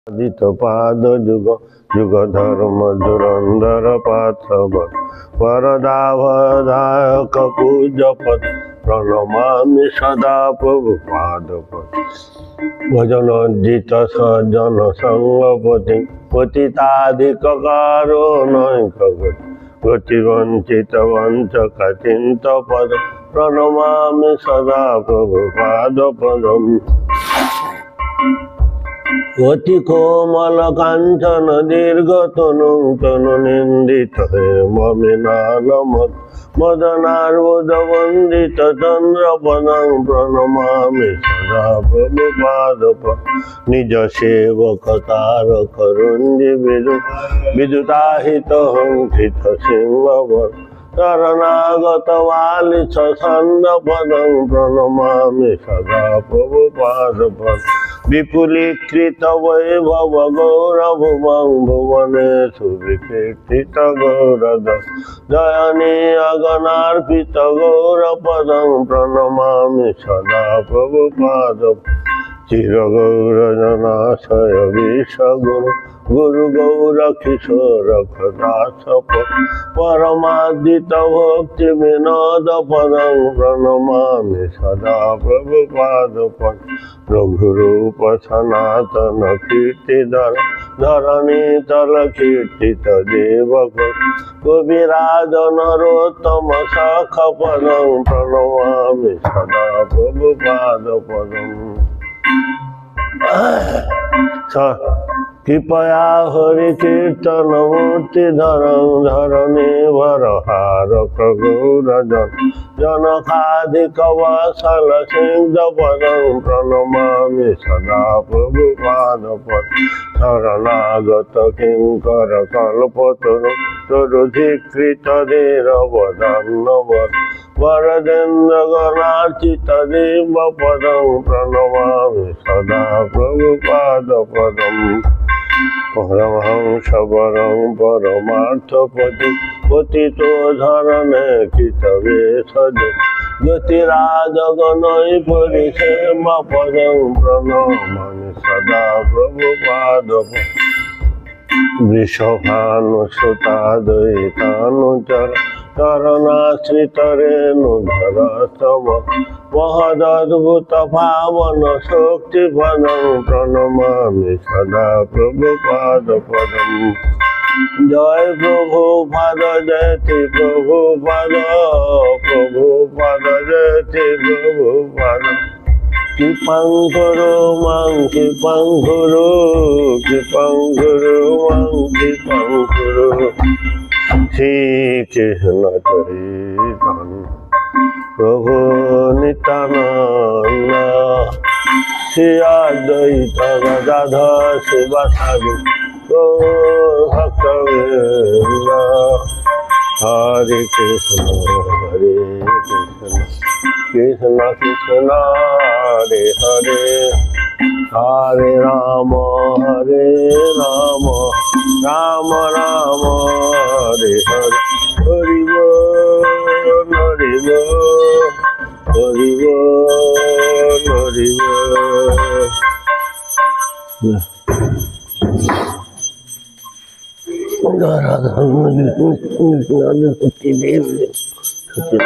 দিত পাদ যুগ যুগ ধর্ম ধুরন্ধর পাথব বরদাবদায়ক পূজপদ প্রণমামি সদা প্রভু পাদপদ ভজনজিত সজ্জন সঙ্গপতি পতিতাধিক কারণৈক গতি বঞ্চিত বঞ্চক চিন্ত পদ প্রণমামি সদা প্রভু পাদপদম অতি কোমল কাঞ্চন দীর্ঘ তনু তনু নিন্দিত মমিনাল মদনার্বুদ বন্দিত চন্দ্রপদং প্রণমামি সদা প্রভু পাদপ নিজ সেবক তারক রুঞ্জি বিদুতাহিত হংসিত সিংহবর শরণাগত বালিছ ছন্দ পদং প্রণমামি সদা প্রভু পাদপদ বিপুলীকৃত বৈভব গৌরভুবং ভুবনেষু বিকীর্তিত গৌরদ জয়নী অগণার্পিত গৌরপদং প্রণমামি সদা প্রভু পাদপ চির গৌরজনাশয় বিশ্বগুরু গুরু গৌর কিশোর দাস পরমাদিত ভক্তি বিনোদ পদং প্রণমামি সদা প্রভু পাদপদ রঘুরূপ সনাতন কীর্তিধর ধরণী তল কীর্তিত দেবক কবিরাজ নরোত্তম সখ পদং প্রণমামি সদা প্রভু পাদপদম কৃপয়া হরি কীর্তন মূর্তি ধরং ধরণী ভরহার গৌরজন জনকাধিক বসল সিংহ পদং প্রণমামি সদা প্রভু পাদপদ শরণাগত কিঙ্কর কল্পতরু তরুধিকৃত ধীরবদান্নবদ বরদেন্দ্র গণার্চিত দেব পদং প্রণমামি সদা প্রভু পাদপদম পরমহংস বরং পরমার্থপতি পতিত ধরণে কৃত বেশজ জ্যোতিরাজ গণৈ পরিষেব পদং প্রণমামি সদা প্রভু পাদপদ বৃষভানু সুতাদ্বৈতানুচর চরণাশ্রিত রেণুধর স্তব মহদদ্ভুত পাবন শক্তি পদং প্রণমামি সদা প্রভু পাদপদম জয় প্রভু পাদ জয়তি প্রভু পাদ জয়তি প্রভু পাদ কৃপাং কুরু মাং কৃপাং কুরু মাং কৃপাং কুরু শ্রী কৃষ্ণ চরিতন প্রভু নিত্যানন্দ শ্রী অদ্বৈত গদাধর শিবাসাদি ভক্তবৃন্দ হরে কৃষ্ণ কৃষ্ণ কৃষ্ণ হরে হরে হরে রাম রাম রাম হরে হরে হরি বল হরি বল হরি বল রাধা সত্যি দেব সত্যি